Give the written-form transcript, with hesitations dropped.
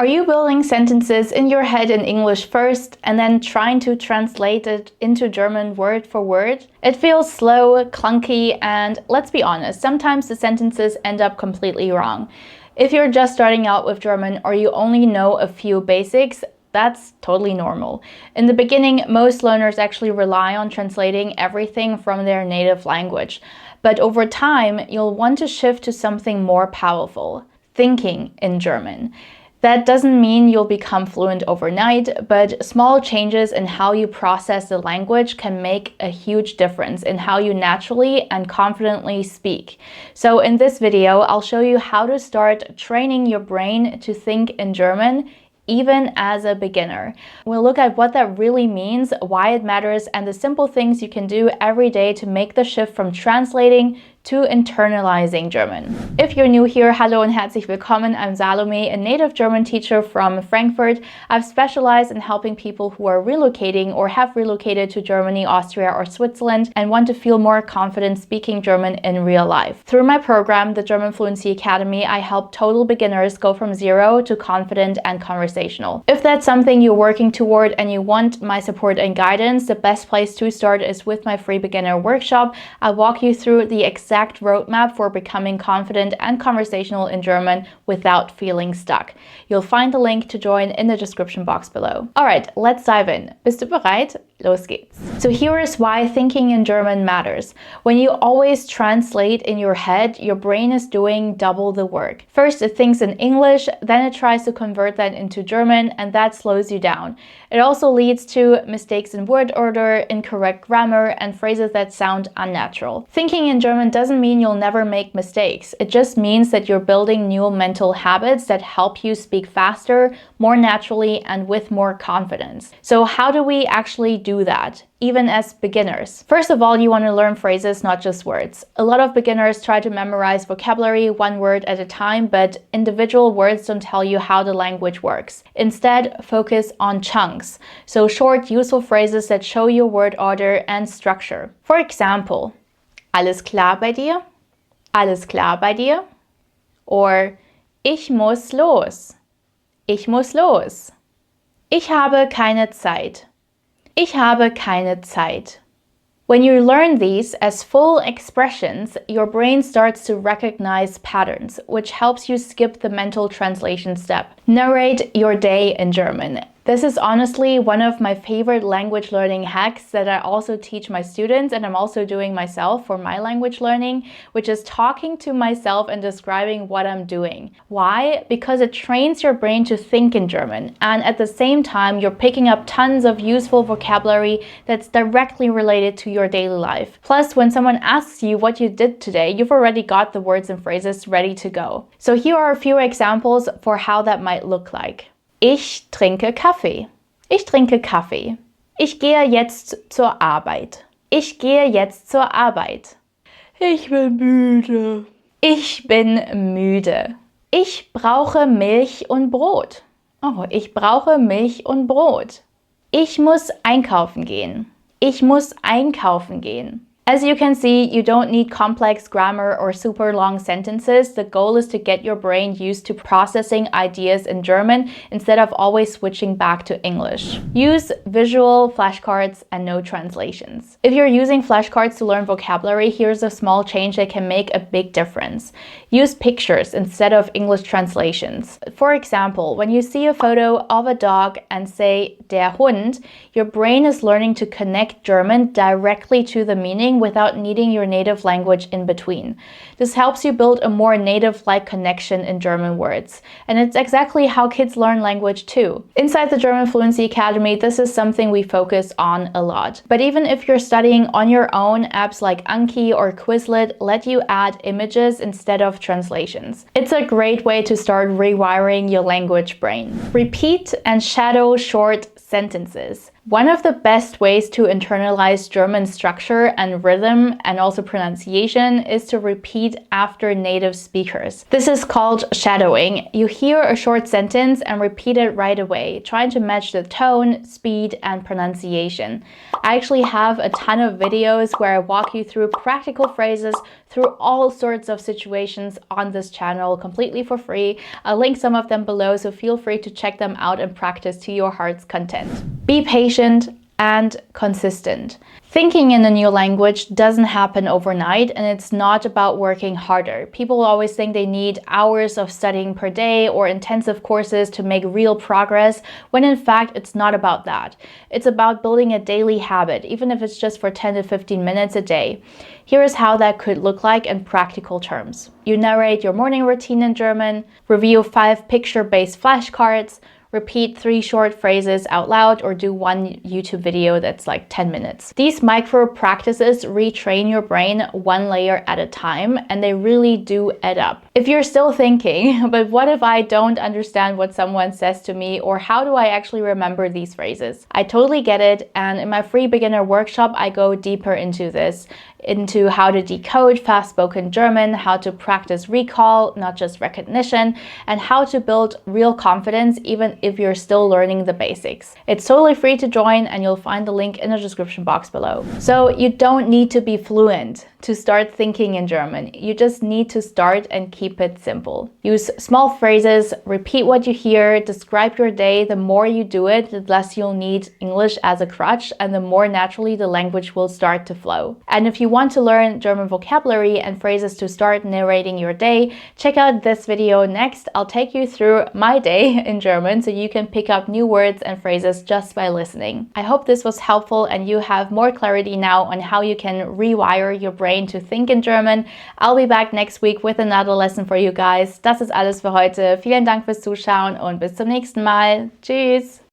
Are you building sentences in your head in English first and then trying to translate it into German word for word? It feels slow, clunky, and let's be honest, sometimes the sentences end up completely wrong. If you're just starting out with German or you only know a few basics, that's totally normal. In the beginning, most learners actually rely on translating everything from their native language. But over time, you'll want to shift to something more powerful, thinking in German. That doesn't mean you'll become fluent overnight, but small changes in how you process the language can make a huge difference in how you naturally and confidently speak. So in this video, I'll show you how to start training your brain to think in German, even as a beginner. We'll look at what that really means, why it matters, and the simple things you can do every day to make the shift from translating to internalizing German. If you're new here, hello and herzlich willkommen. I'm Salome, a native German teacher from Frankfurt. I've specialized in helping people who are relocating or have relocated to Germany, Austria, or Switzerland and want to feel more confident speaking German in real life. Through my program, the German Fluency Academy, I help total beginners go from zero to confident and conversational. If that's something you're working toward and you want my support and guidance, the best place to start is with my free beginner workshop. I'll walk you through the exact roadmap for becoming confident and conversational in German without feeling stuck. You'll find the link to join in the description box below. Alright, let's dive in. Bist du bereit? Los geht's. So here is why thinking in German matters. When you always translate in your head, your brain is doing double the work. First it thinks in English, then it tries to convert that into German, and that slows you down. It also leads to mistakes in word order, incorrect grammar, and phrases that sound unnatural. Thinking in German doesn't mean you'll never make mistakes. It just means that you're building new mental habits that help you speak faster, more naturally, and with more confidence. So how do we actually do that, even as beginners? First of all, you want to learn phrases, not just words. A lot of beginners try to memorize vocabulary one word at a time, but individual words don't tell you how the language works. Instead, focus on chunks. So short, useful phrases that show your word order and structure. For example, alles klar bei dir? Alles klar bei dir? Or ich muss los. Ich muss los. Ich habe keine Zeit. Ich habe keine Zeit. When you learn these as full expressions, your brain starts to recognize patterns, which helps you skip the mental translation step. Narrate your day in German. This is honestly one of my favorite language learning hacks that I also teach my students, and I'm also doing myself for my language learning, which is talking to myself and describing what I'm doing. Why? Because it trains your brain to think in German, and at the same time you're picking up tons of useful vocabulary that's directly related to your daily life. Plus, when someone asks you what you did today, you've already got the words and phrases ready to go. So here are a few examples for how that might look like. Ich trinke Kaffee. Ich trinke Kaffee. Ich gehe jetzt zur Arbeit. Ich gehe jetzt zur Arbeit. Ich bin müde. Ich bin müde. Ich brauche Milch und Brot. Oh, ich brauche Milch und Brot. Ich muss einkaufen gehen. Ich muss einkaufen gehen. As you can see, you don't need complex grammar or super long sentences. The goal is to get your brain used to processing ideas in German instead of always switching back to English. Use visual flashcards and no translations. If you're using flashcards to learn vocabulary, here's a small change that can make a big difference. Use pictures instead of English translations. For example, when you see a photo of a dog and say der Hund, your brain is learning to connect German directly to the meaning without needing your native language in between. This helps you build a more native-like connection in German words. And it's exactly how kids learn language too. Inside the German Fluency Academy, this is something we focus on a lot. But even if you're studying on your own, apps like Anki or Quizlet let you add images instead of translations. It's a great way to start rewiring your language brain. Repeat and shadow short sentences. One of the best ways to internalize German structure and rhythm and also pronunciation is to repeat after native speakers. This is called shadowing. You hear a short sentence and repeat it right away, trying to match the tone, speed, and pronunciation. I actually have a ton of videos where I walk you through practical phrases through all sorts of situations on this channel completely for free. I'll link some of them below, so feel free to check them out and practice to your heart's content. Be patient and consistent. Thinking in a new language doesn't happen overnight, and it's not about working harder. People always think they need hours of studying per day or intensive courses to make real progress, when in fact it's not about that. It's about building a daily habit, even if it's just for 10 to 15 minutes a day. Here is how that could look like in practical terms. You narrate your morning routine in German, review 5 picture-based flashcards, repeat 3 short phrases out loud, or do 1 YouTube video that's like 10 minutes. These micro practices retrain your brain 1 layer at a time, and they really do add up. If you're still thinking, but what if I don't understand what someone says to me, or how do I actually remember these phrases? I totally get it, and in my free beginner workshop, I go deeper into this, into how to decode fast-spoken German, how to practice recall, not just recognition, and how to build real confidence even if you're still learning the basics. It's totally free to join, and you'll find the link in the description box below. So you don't need to be fluent to start thinking in German. You just need to start and keep it simple. Use small phrases, repeat what you hear, describe your day. The more you do it, the less you'll need English as a crutch, and the more naturally the language will start to flow. And if you want to learn German vocabulary and phrases to start narrating your day, check out this video next. I'll take you through my day in German so you can pick up new words and phrases just by listening. I hope this was helpful and you have more clarity now on how you can rewire your brain to think in German. I'll be back next week with another lesson for you guys. Das ist alles für heute. Vielen Dank fürs Zuschauen und bis zum nächsten Mal. Tschüss!